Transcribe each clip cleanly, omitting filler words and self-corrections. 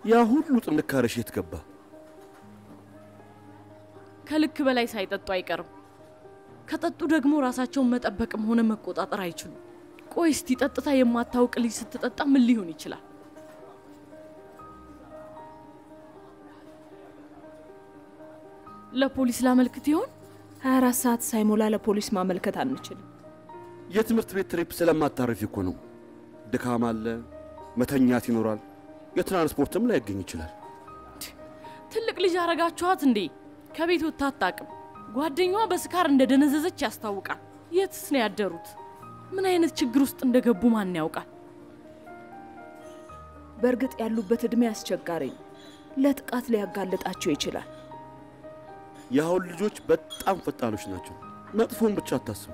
ያ ሁሉ ጥንካሬሽ የት ገባ? ከልክ በላይ ሳይጠጡ አይቀርም። ከጠጡ ደግሞ ራሳቸውን መጠበቅም ሆነ መቆጣጠር አይችሉም። ቆይ እስቲ ጠጥታ የማታውቅ ልጅ ስትጠጣ ምን ሊሆን ይችላል? ለፖሊስ ላመልክት ይሆን? 24 ሰዓት ሳይሞላ ለፖሊስ ማመልከት አንችልም። የትምህርት ቤት ትሪፕ ስለማታረፊ እኮ ነው። ድካም አለ፣ መተኛት ይኖራል፣ የትራንስፖርትም ላይ ያገኝ ይችላል። ትልቅ ልጅ አረጋችኋት እንዴ? ከቤት ወጣ አጣቅም። ጓደኛዋ በስካር እንደደነዘዘች ያስታውቃል። የትስ ነው ያደሩት? ምን አይነት ችግር ውስጥ እንደገቡ ማን ያውቃል? በርግጥ ያሉበት እድሜ አስቸጋሪ ነው። ለጥቃት ሊያጋልጣቸው ይችላል። ያው ልጆች በጣም ፈጣኖች ናቸው። መጥፎን ብቻ አታስቡ።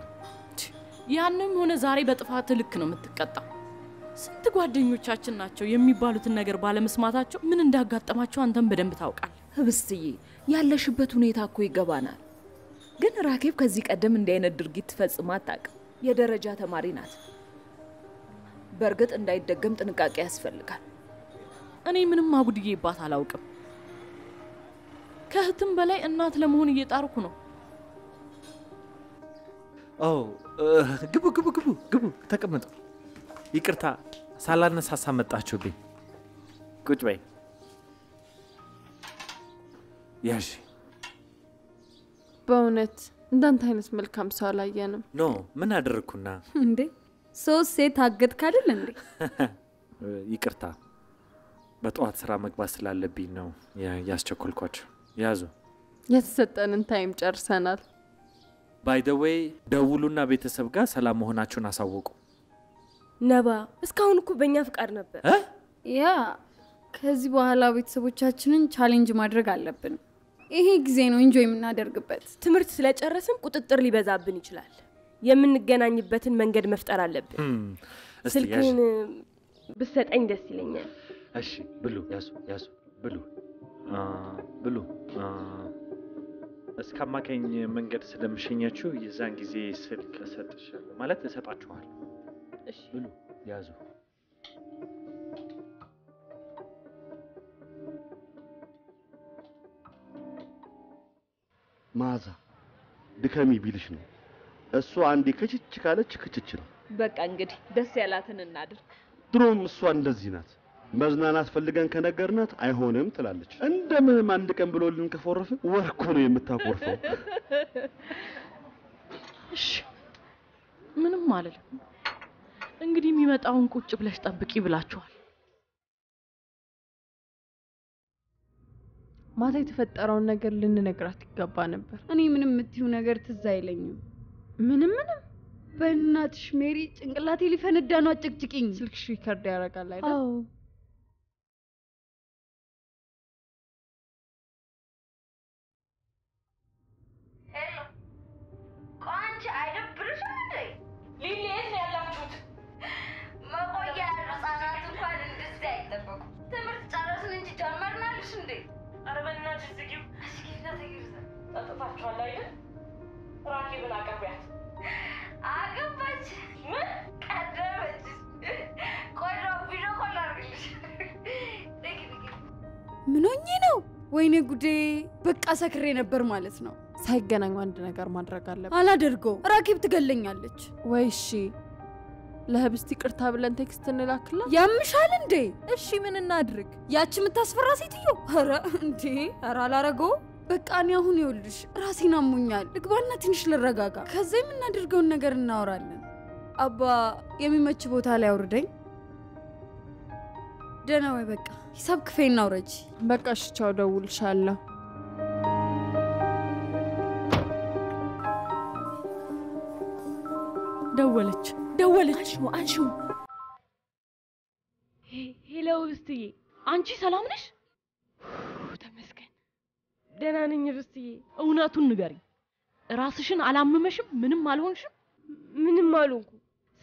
ያንንም ሆነ ዛሬ በጥፋት ልክ ነው የምትቀጣው። ስንት ጓደኞቻችን ናቸው የሚባሉትን ነገር ባለመስማታቸው ምን እንዳጋጠማቸው አንተም በደንብ ታውቃለህ። ህብስትዬ ያለሽበት ሁኔታ እኮ ይገባናል። ግን ራኬብ ከዚህ ቀደም እንዲህ አይነት ድርጊት ፈጽማ አታውቅም። የደረጃ ተማሪ ናት። በርግጥ እንዳይደገም ጥንቃቄ ያስፈልጋል። እኔ ምንም አጉድዬባት አላውቅም። ከህትም በላይ እናት ለመሆን እየጣርኩ ነው። ግቡ ተቀመጡ። ይቅርታ ሳላነሳሳ መጣችሁብኝ። ቁጭ በይ። ያሺ በእውነት እንዳንተ አይነት መልካም ሰው አላየንም። ኖ ምን አደረኩና እንዴ? ሶስት ሴት አገድክ አይደል እንዴ? ይቅርታ በጠዋት ስራ መግባት ስላለብኝ ነው ያስቸኮልኳችሁ። ያዙ። የተሰጠንን ታይም ጨርሰናል። ባይ ዘ ዌይ ደውሉና ቤተሰብ ጋር ሰላም መሆናችሁን አሳውቁ። ነባ እስካሁን እኮ በእኛ ፍቃድ ነበር። ያ ከዚህ በኋላ ቤተሰቦቻችንን ቻሌንጅ ማድረግ አለብን። ይሄ ጊዜ ነው ኢንጆይ የምናደርግበት። ትምህርት ስለጨረስን ቁጥጥር ሊበዛብን ይችላል። የምንገናኝበትን መንገድ መፍጠር አለብን። ስልክን ብትሰጠኝ ደስ ይለኛል። እሺ ብሉ። ያዙ ብሉ። እስከማከኝ መንገድ ስለምሸኛችሁ የዛን ጊዜ ስልክ ሰጥሻለሁ ማለት እሰጣችኋለሁ። እሺ ብሉ። ያዙ። ማዛ ድከሚ ቢልሽ ነው። እሷ አንዴ ከችች ካለች ክችች ነው። በቃ እንግዲህ ደስ ያላትን እናድርግ። ድሮም እሷ እንደዚህ ናት። መዝናናት ፈልገን ከነገርናት አይሆንም ትላለች። እንደምንም አንድ ቀን ብሎልን ከፎረፈ ወርኩ ነው የምታቆርፈው። እሺ ምንም ማለት እንግዲህ የሚመጣውን ቁጭ ብለሽ ጠብቂ ብላችኋል። ማታ የተፈጠረውን ነገር ልንነግራት ይገባ ነበር። እኔ ምንም የምትይው ነገር ትዝ አይለኝም። ምንም በእናትሽ ሜሪ ጭንቅላቴ ሊፈነዳ ነው። አጭቅጭቂኝ። ስልክሽ ሪከርድ ያደርጋል አይደል? አዎ ምን ሆኜ ነው? ወይኔ ጉዴ! በቃ ሰክሬ ነበር ማለት ነው። ሳይገናኙ አንድ ነገር ማድረግ አለብን። አላደርገው። ራኬብ ትገለኛለች። ወይ እሺ ለህብስት ይቅርታ ብለን ቴክስት እንላክላ። ያምሻል እንዴ? እሺ ምን እናድርግ? ያቺ የምታስፈራ ሴትዮ? ኧረ እንዴ! ኧረ አላረገው። በቃ እኔ አሁን ይኸውልሽ ራሴን አሞኛል። ልግባና ትንሽ ልረጋጋ። ከዛ የምናደርገውን ነገር እናወራለን። አባ የሚመች ቦታ ላይ አውርደኝ። ደህና ወይ? በቃ ሂሳብ ክፈይና አውረጂ። በቃ እሺ ቻው፣ ደውልሻለሁ። ደወለች። አንሺው። ሄሎ ርስትዬ፣ አንቺ ሰላም ነሽ? ተመስገን ደህና ነኝ ርስትዬ። እውነቱን ንገሪ። ራስሽን አላመመሽም? ምንም አልሆንሽም? ምንም አልሆንኩ።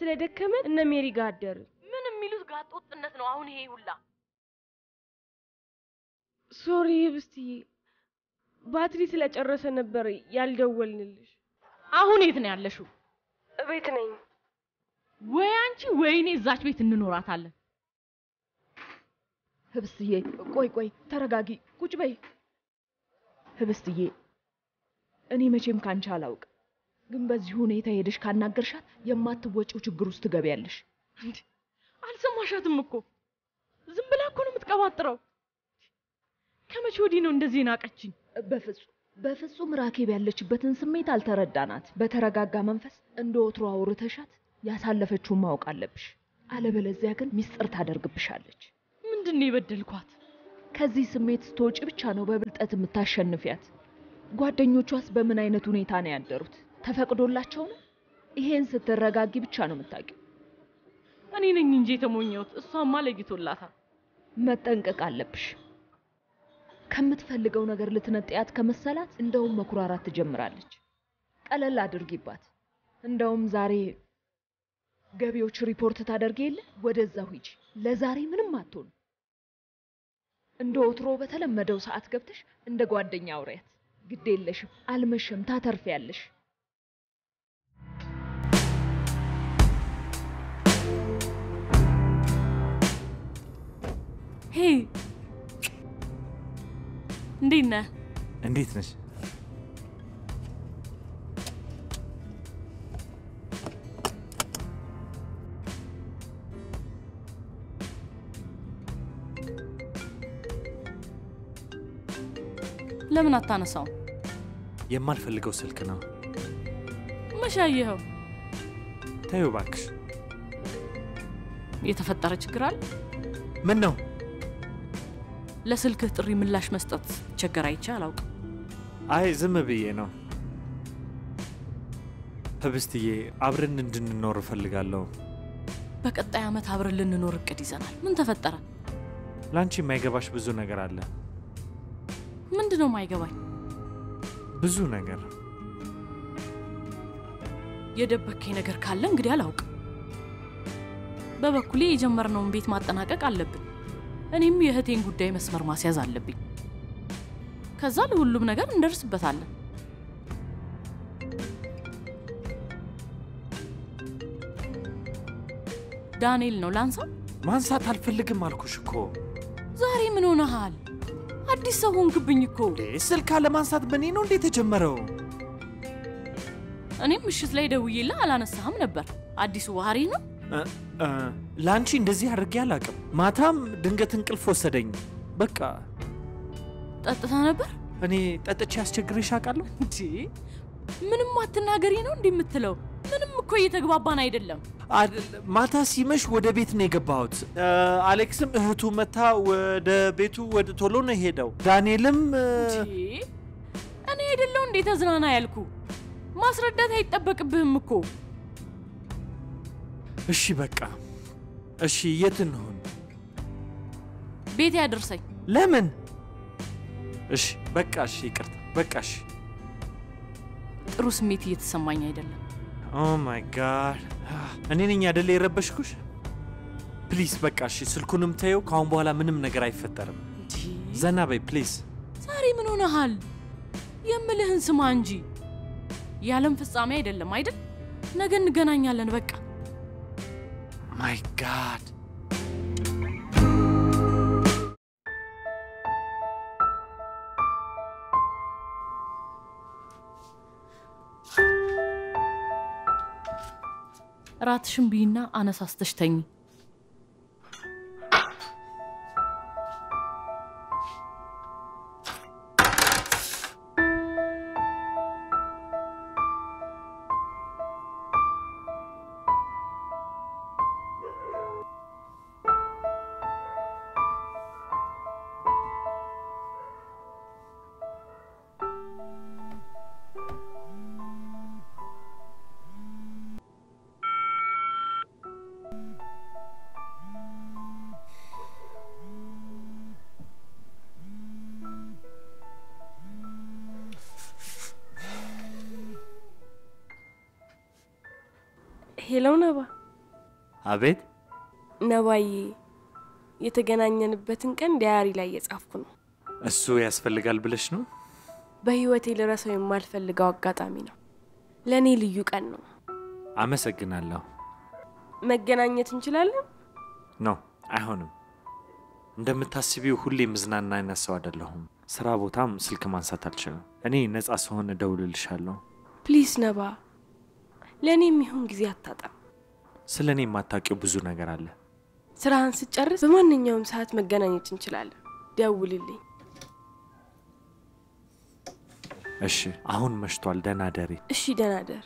ስለደከመን እነ ሜሪ ጋር አደርን። ምን የሚሉት ጋጦጥነት ነው አሁን ይሄ ሁላ? ሶሪ ርስትዬ፣ ባትሪ ስለጨረሰ ነበር ያልደወልንልሽ። አሁን የት ነው ያለሽው? ቤት ነኝ። ወይ አንቺ ወይኔ እዛች ቤት እንኖራታለን። ህብስትዬ ቆይ ተረጋጊ ቁጭ በይ ህብስትዬ እኔ መቼም ካንቺ አላውቅ ግን በዚህ ሁኔታ ሄደሽ ካናገርሻት የማትወጪው ችግር ውስጥ ትገቢያለሽ እንዴ አልሰማሻትም እኮ ዝም ብላ እኮ ነው የምትቀባጥረው ከመቼ ወዲህ ነው እንደዚህ ናቀችኝ በፍጹም ራኬብ ያለችበትን ስሜት አልተረዳናት በተረጋጋ መንፈስ እንደ ወትሮ አውርተሻት ያሳለፈችውን ማወቅ አለብሽ አለበለዚያ ግን ሚስጥር ታደርግብሻለች ምንድነው የበደልኳት ከዚህ ስሜት ስትወጪ ብቻ ነው በብልጠት የምታሸንፊያት ጓደኞቿስ በምን አይነት ሁኔታ ነው ያደሩት ተፈቅዶላቸው ነው ይሄን ስትረጋጊ ብቻ ነው የምታውቂው እኔ ነኝ እንጂ የተሞኘሁት እሷማ ለይቶላታል መጠንቀቅ አለብሽ ከምትፈልገው ነገር ልትነጥያት ከመሰላት እንደውም መኩራራት ትጀምራለች ቀለል አድርጊባት እንደውም ዛሬ ገቢዎች ሪፖርት ታደርጊ የለ ወደዛው ሂጂ ለዛሬ ምንም አትሆን እንደ ወትሮ በተለመደው ሰዓት ገብተሽ እንደ ጓደኛ አውሪያት ግድ የለሽም አልመሸም ታተርፊያለሽ ሄይ እንዴት ነሽ ለምን አታነሳው የማልፈልገው ስልክ ነው መሻየው ታዩ ባክሽ የተፈጠረ ችግር አለ ምን ነው ለስልክ ጥሪ ምላሽ መስጠት ቸገር አይቻላው አይ ዝም ብዬ ነው ህብስትዬ አብረን እንድንኖር ፈልጋለሁ በቀጣይ አመት አብረን ልንኖር እቅድ ይዘናል ምን ተፈጠረ ላንቺ የማይገባሽ ብዙ ነገር አለ ምንድነው የማይገባኝ ብዙ ነገር የደበከኝ ነገር ካለ እንግዲህ አላውቅ በበኩሌ የጀመርነውን ቤት ማጠናቀቅ አለብን እኔም የህቴን ጉዳይ መስመር ማስያዝ አለብኝ ከዛ ለሁሉም ነገር እንደርስበታለን ዳንኤል ነው ላንሳው ማንሳት አልፈልግም አልኩሽ እኮ ዛሬ ምን ሆነሃል አዲስ ሰው ሆንክብኝ እኮ ስልክ ለማንሳት በኔ ነው እንዴ ተጀመረው እኔም ምሽት ላይ ደውዬላ አላነሳህም ነበር አዲሱ ባህሪ ነው ላንቺ እንደዚህ አድርጌ አላቅም ማታም ድንገት እንቅልፍ ወሰደኝ በቃ ጠጥታ ነበር እኔ ጠጥቼ አስቸግሬሽ አውቃለሁ እንዴ ምንም አትናገሪ ነው እንደምትለው ምንም እኮ እየተግባባን አይደለም ማታ ሲመሽ ወደ ቤት ነው የገባሁት አሌክስም እህቱ መታ ወደ ቤቱ ወደ ቶሎ ነው ሄደው ዳንኤልም እኔ አይደለው እንዴ ተዝናና ያልኩ ማስረዳት አይጠበቅብህም እኮ እሺ በቃ እሺ የት እንሆን ቤት ያደርሰኝ ለምን እሺ በቃ እሺ ይቅርታ በቃ እሺ ጥሩ ስሜት እየተሰማኝ አይደለም ኦ ማይ ጋድ እኔ ነኝ አይደል የረበሽኩሽ ፕሊዝ በቃ እሺ ስልኩንም ተይው ካሁን በኋላ ምንም ነገር አይፈጠርም ዘና በይ ፕሊዝ ዛሬ ምን ሆነሃል የምልህን ስማ እንጂ ያለም ፍጻሜ አይደለም አይደል ነገ እንገናኛለን በቃ My God. ራትሽን ቢና አነሳስተሽ ተኝ ሄሎ ነባ አቤት ነባዬ የተገናኘንበትን ቀን ዳያሪ ላይ የጻፍኩ ነው እሱ ያስፈልጋል ብለሽ ነው በህይወቴ ልረሳው የማልፈልገው አጋጣሚ ነው ለኔ ልዩ ቀን ነው አመሰግናለሁ መገናኘት እንችላለን ነው አይሆንም እንደምታስቢው ሁሌ ምዝናና አይነት ሰው አይደለሁም። ስራ ቦታም ስልክ ማንሳት አልችልም። እኔ ነፃ ስሆን እደውልልሻለሁ። ፕሊዝ ነባ፣ ለእኔም ይሁን ጊዜ አታጣም። ስለ እኔ የማታውቂው ብዙ ነገር አለ። ስራህን ስጨርስ በማንኛውም ሰዓት መገናኘት እንችላለን። ደውልልኝ። እሺ፣ አሁን መሽቷል። ደህና ደሪ። እሺ፣ ደህና ደር።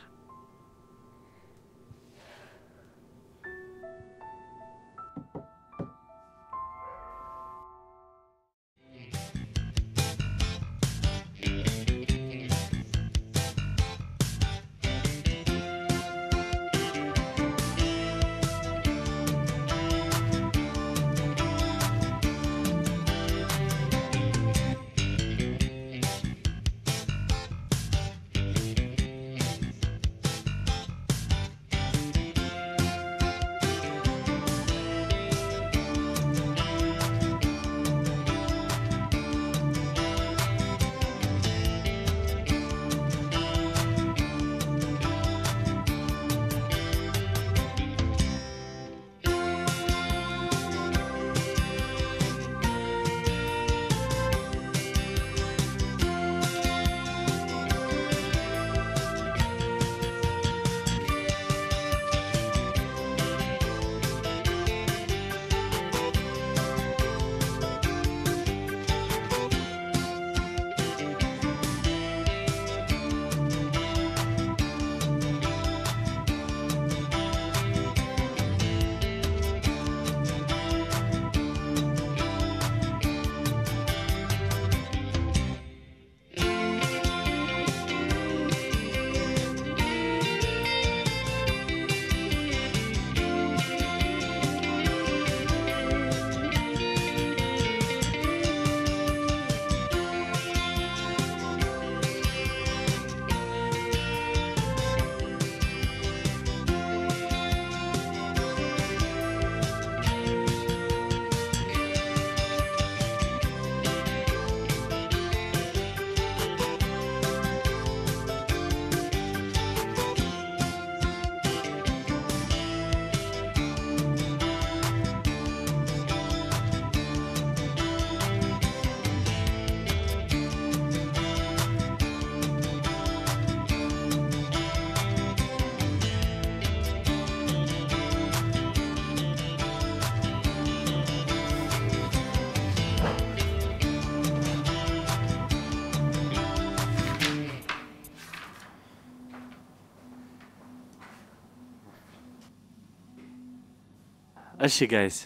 እሺ ጋይስ፣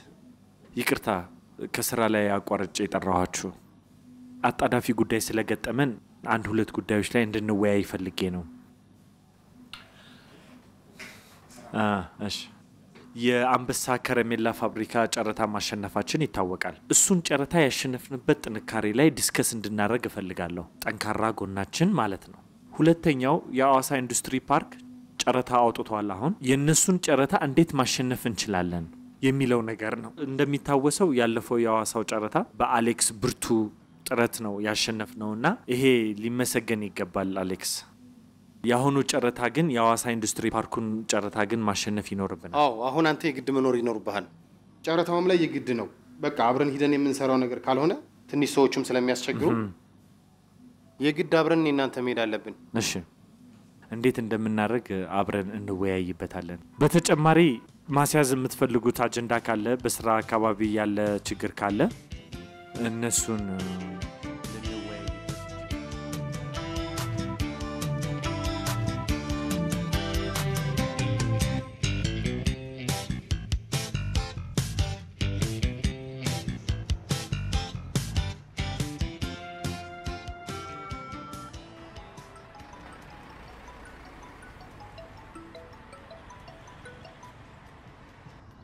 ይቅርታ ከስራ ላይ አቋርጬ የጠራኋችሁ። አጣዳፊ ጉዳይ ስለገጠመን አንድ ሁለት ጉዳዮች ላይ እንድንወያይ ፈልጌ ነው። እሺ፣ የአንበሳ ከረሜላ ፋብሪካ ጨረታ ማሸነፋችን ይታወቃል። እሱን ጨረታ ያሸነፍንበት ጥንካሬ ላይ ዲስከስ እንድናደርግ እፈልጋለሁ። ጠንካራ ጎናችን ማለት ነው። ሁለተኛው የአዋሳ ኢንዱስትሪ ፓርክ ጨረታ አውጥቷል። አሁን የነሱን ጨረታ እንዴት ማሸነፍ እንችላለን የሚለው ነገር ነው። እንደሚታወሰው ያለፈው የአዋሳው ጨረታ በአሌክስ ብርቱ ጥረት ነው ያሸነፍነውና ይሄ ሊመሰገን ይገባል አሌክስ። ያሁኑ ጨረታ ግን የአዋሳ ኢንዱስትሪ ፓርኩን ጨረታ ግን ማሸነፍ ይኖርብናል። አዎ አሁን አንተ የግድ መኖር ይኖርብሃል። ጨረታውም ላይ የግድ ነው። በቃ አብረን ሂደን የምንሰራው ነገር ካልሆነ ትንሽ ሰዎችም ስለሚያስቸግሩ የግድ አብረን እናንተ መሄድ አለብን። እሺ፣ እንዴት እንደምናደርግ አብረን እንወያይበታለን። በተጨማሪ ማስያዝ የምትፈልጉት አጀንዳ ካለ፣ በስራ አካባቢ ያለ ችግር ካለ እነሱን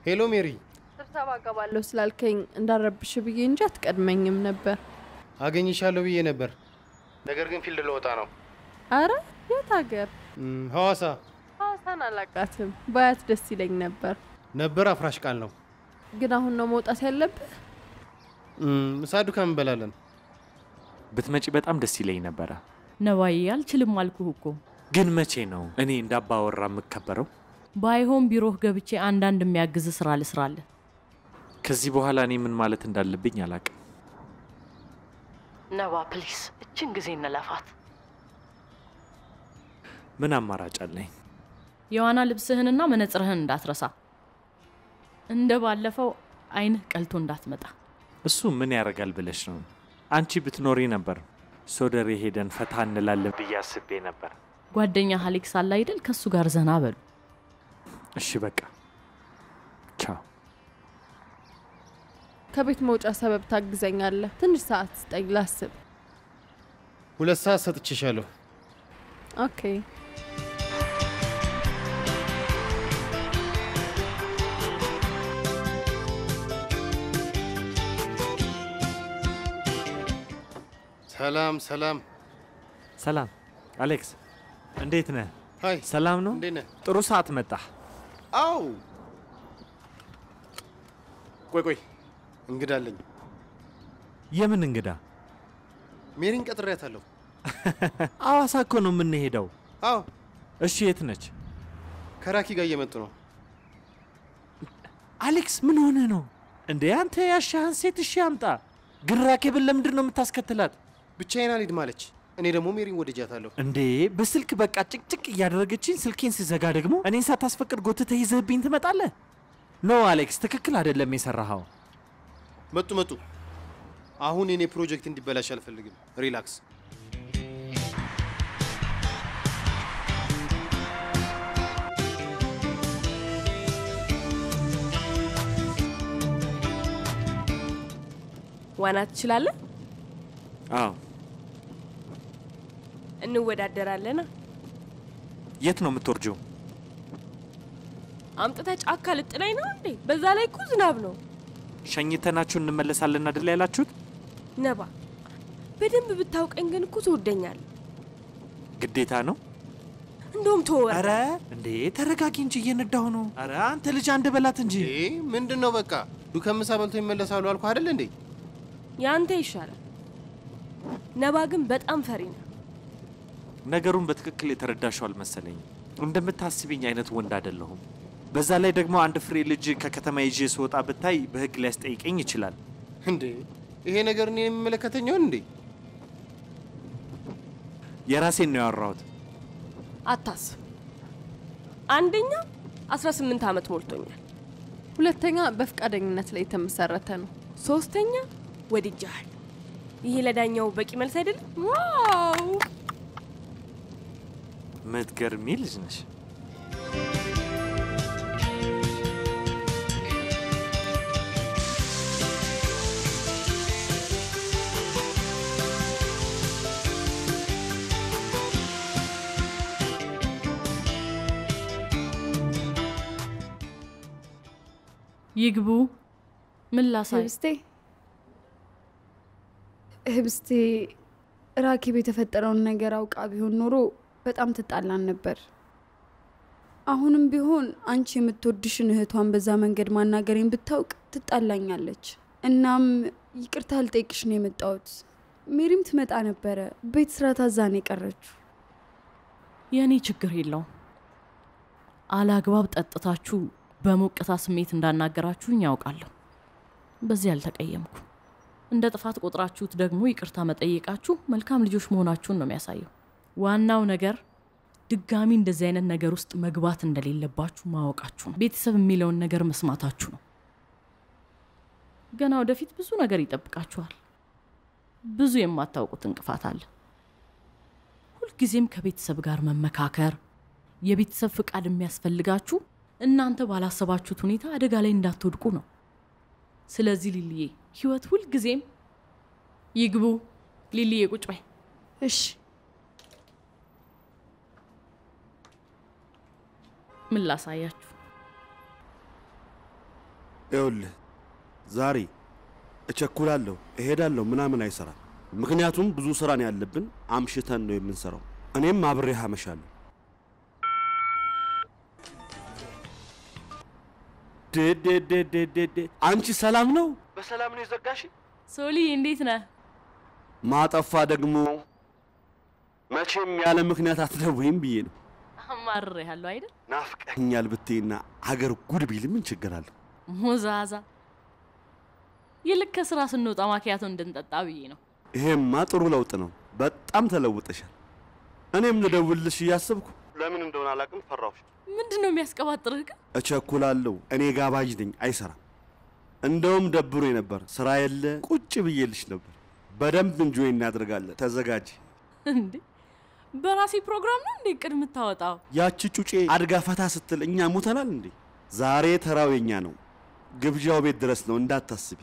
ሄሎ ሜሪ፣ ስብሰባ ገባለሁ ስላልከኝ እንዳረብሽ ብዬ እንጂ አትቀድመኝም ነበር። አገኝሻለሁ ብዬ ነበር፣ ነገር ግን ፊልድ ለወጣ ነው። አረ የት ሀገር? ሐዋሳ። ሐዋሳን አላውቃትም። ባያት ደስ ይለኝ ነበር። አፍራሽ ቃል ነው። ግን አሁን ነው መውጣት ያለብህ? ምሳ ዱካን እንበላለን። ብትመጪ በጣም ደስ ይለኝ ነበረ። ነዋይ አልችልም አልኩህ እኮ። ግን መቼ ነው እኔ እንዳባወራ የምከበረው? ባይሆን ቢሮህ ገብቼ አንዳንድ የሚያግዝ ስራ ልስራለህ። ከዚህ በኋላ እኔ ምን ማለት እንዳለብኝ አላቅም። ነባ ፕሊስ፣ እችን ጊዜ እንለፋት። ምን አማራጭ አለኝ? የዋና ልብስህንና መነጽርህን እንዳትረሳ። እንደ ባለፈው አይንህ ቀልቶ እንዳትመጣ። እሱ ምን ያደርጋል ብለሽ ነው? አንቺ ብትኖሪ ነበር ሶደሬ ሄደን ፈታ እንላለን ብዬ አስቤ ነበር። ጓደኛ አሌክስ አለ አይደል? ከሱ ጋር ዘና በሉ። እሺ በቃ ቻው። ከቤት መውጫ ሰበብ ታግዘኛለህ? ትንሽ ሰዓት ስጠኝ ላስብ። 2 ሰዓት ሰጥቼሻለሁ። ኦኬ። ሰላም ሰላም ሰላም አሌክስ፣ እንዴት ነህ? ሃይ ሰላም ነው? እንዴት ነህ? ጥሩ ሰዓት መጣ። አው ቆይ እንግዳ አለኝ። የምን እንግዳ? ሜሪን ቀጥሬያታለሁ። አዋሳ እኮ ነው የምንሄደው። አው እሺ የት ነች? ከራኪ ጋር እየመጡ ነው። አሌክስ ምን ሆነ ነው እንዴ? አንተ ያሻህን ሴት እሺ አምጣ። ግን ራኬብን ለምንድን ነው የምታስከትላት? ብቻዬን አልሄድም አለች። እኔ ደግሞ ሜሪን ወድጃታለሁ። እንዴ በስልክ በቃ ጭቅጭቅ እያደረገችኝ ስልኬን ሲዘጋ ደግሞ እኔን ሳታስፈቅድ ጎትተህ ይዘህብኝ ትመጣለህ? ኖ አሌክስ፣ ትክክል አይደለም የሰራኸው። መጡ። አሁን የኔ ፕሮጀክት እንዲበላሽ አልፈልግም። ሪላክስ። ዋና ትችላለህ? አዎ። እንወዳደራለና። የት ነው የምትወርጂው? አምጥተህ ጫካ ልጥለኝ ነው እንዴ? በዛ ላይ እኮ ዝናብ ነው። ሸኝተናችሁ እንመለሳለን አይደል ያላችሁት? ነባ፣ በደንብ ብታውቀኝ ግን እኮ ትወደኛለህ። ግዴታ ነው? እንደውም ተወው። አረ እንዴ ተረጋጊ እንጂ እየነዳሁ ነው። አረ አንተ ልጅ አንድ በላት እንጂ። ምንድነው? በቃ ዱከምሳ በልቶ ይመለሳሉ አልኩ አይደል እንዴ? ያንተ ይሻላል። ነባ ግን በጣም ፈሪ ነው። ነገሩን በትክክል የተረዳሽው አልመሰለኝ። እንደምታስቢኝ አይነት ወንድ አይደለሁም። በዛ ላይ ደግሞ አንድ ፍሬ ልጅ ከከተማ ይዤ ስወጣ ብታይ በህግ ሊያስጠይቀኝ ይችላል። እንዴ ይሄ ነገር እኔን የሚመለከተኝ ይሆን እንዴ? የራሴን ነው ያወራሁት። አታስብ። አንደኛ 18 ዓመት ሞልቶኛል። ሁለተኛ በፍቃደኝነት ላይ የተመሰረተ ነው። ሶስተኛ ወድጃለሁ። ይሄ ለዳኛው በቂ መልስ አይደለም? ዋው! ምትገርሚ ልጅ ነሽ። ይግቡ። ምን ላሳይ? ህብስቴ ራኬብ የተፈጠረውን ነገር አውቃ ቢሆን ኖሮ በጣም ትጣላን ነበር። አሁንም ቢሆን አንቺ የምትወድሽን እህቷን በዛ መንገድ ማናገሬን ብታውቅ ትጣላኛለች። እናም ይቅርታ ልጠይቅሽ ነው የመጣሁት። ሜሪም ትመጣ ነበረ፣ ቤት ስራ ታዛ ነው የቀረችው። የኔ ችግር የለውም። አላግባብ ጠጥታችሁ በሞቅታ ስሜት እንዳናገራችሁኝ ያውቃለሁ። በዚህ አልተቀየምኩ። እንደ ጥፋት ቆጥራችሁት ደግሞ ይቅርታ መጠየቃችሁ መልካም ልጆች መሆናችሁን ነው የሚያሳየው። ዋናው ነገር ድጋሚ እንደዚህ አይነት ነገር ውስጥ መግባት እንደሌለባችሁ ማወቃችሁ ነው። ቤተሰብ የሚለውን ነገር መስማታችሁ ነው። ገና ወደፊት ብዙ ነገር ይጠብቃችኋል። ብዙ የማታውቁት እንቅፋት አለ። ሁልጊዜም ከቤተሰብ ጋር መመካከር፣ የቤተሰብ ፍቃድ የሚያስፈልጋችሁ እናንተ ባላሰባችሁት ሁኔታ አደጋ ላይ እንዳትወድቁ ነው። ስለዚህ ሊሊዬ ህይወት ሁልጊዜም ይግቡ። ሊሊዬ ቁጭ በይ። እሺ። ምን ላሳያችሁ? ይኸውልህ ዛሬ እቸኩላለሁ እሄዳለሁ ምናምን አይሰራም። ምክንያቱም ብዙ ስራ ነው ያለብን። አምሽተን ነው የምንሰራው። እኔም አብሬህ አመሻለሁ። አንቺ ሰላም ነው? በሰላም ነው የዘጋሽ? ሶሊ እንዴት ነህ? ማጠፋ ደግሞ መቼም ያለ ምክንያት አትደውይም ብዬ ነው። አማርሬሃለሁ አይደል? ናፍቀኛል ብትይና አገር ጉድ ቢል ምን ችግር አለው? ሞዛዛ ይልቅ ከስራ ስንወጣ ማኪያቶ እንድንጠጣ ብዬ ነው። ይሄማ ጥሩ ለውጥ ነው። በጣም ተለውጠሻል። እኔም ልደውልልሽ እያሰብኩ ለምን እንደሆነ አላውቅም ፈራሁሽ። ምንድነው የሚያስቀባጥርህ ግን? እቸኩላለሁ። እኔ ጋባዥ ነኝ፣ አይሰራም። እንደውም ደብሮኝ ነበር። ስራ የለ ቁጭ ብዬልሽ ነበር። በደንብ እንጆይ እናደርጋለን። ተዘጋጂ። እንዴ በራሴ ፕሮግራም ነው እንዴ ቅድ የምታወጣው? ያቺ ጩጬ አድጋ ፈታ ስትል እኛ ሞተናል እንዴ? ዛሬ ተራው የኛ ነው። ግብዣው ቤት ድረስ ነው እንዳታስቢ።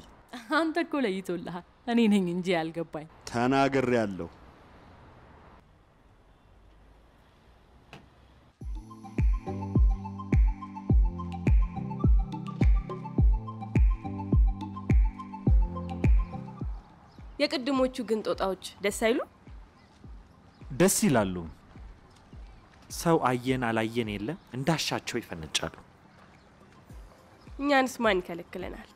አንተ እኮ ለይቶልሃል። እኔ ነኝ እንጂ ያልገባኝ። ተናግሬያለሁ። የቅድሞቹ ግን ጦጣዎች ደስ አይሉ? ደስ ይላሉ። ሰው አየን አላየን የለ እንዳሻቸው ይፈነጫሉ። እኛንስ ማን ይከለክለናል?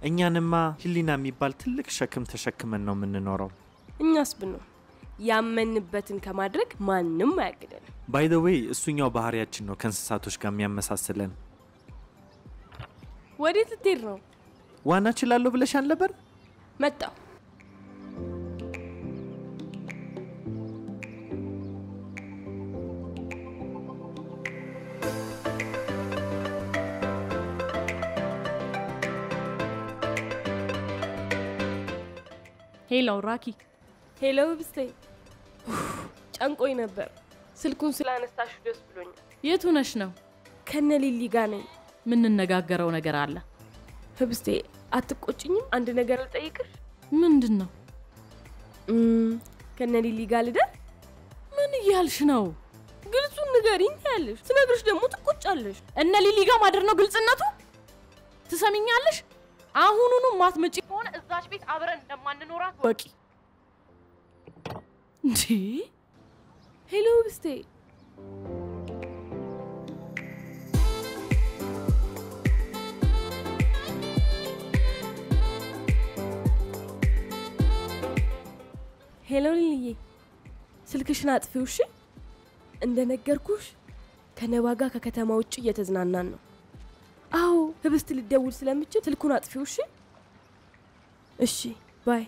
እኛንማ ህሊና የሚባል ትልቅ ሸክም ተሸክመን ነው የምንኖረው። እኛስ ብንሆን ያመንበትን ከማድረግ ማንም አያግደንም። ባይ ዘ ዌይ እሱኛው ባህሪያችን ነው ከእንስሳቶች ጋር የሚያመሳስለን። ወዴት ልትሄድ ነው? ዋና እችላለሁ ብለሽ አልነበር? መጣሁ። ሄሎ ራኪ። ሄሎ ብስቴ። ጨንቆኝ ነበር። ስልኩን ስላነሳሽ ደስ ብሎኛል። የቱ ነሽ ነው? ከነ ሊሊ ጋር ነኝ። ምን እንነጋገረው ነገር አለ? ህብስቴ አትቆጭኝም? አንድ ነገር ልጠይቅሽ። ምንድነው? ከነ ሊሊ ጋር ልደር? ምን እያልሽ ነው? ግልጹን ንገሪኝ ያለሽ። ስነግርሽ ደግሞ ትቆጫለሽ። እነ ሊሊ ጋር ማደር ነው ግልጽነቱ? ትሰሚኛለሽ? አሁኑኑ ማትመጪ ከሆነ እዛች ቤት አብረን እንደማንኖራት ወቂ። እንዴ ሄሎ ብስቴ። ሄሎ ሊሊዬ፣ ስልክሽን አጥፊው እሺ? እንደነገርኩሽ ከነባ ጋር ከከተማ ውጭ እየተዝናናን ነው። አዎ ህብስት ልደውል ስለምችል ስልኩን አጥፊው እሺ? እሺ ባይ።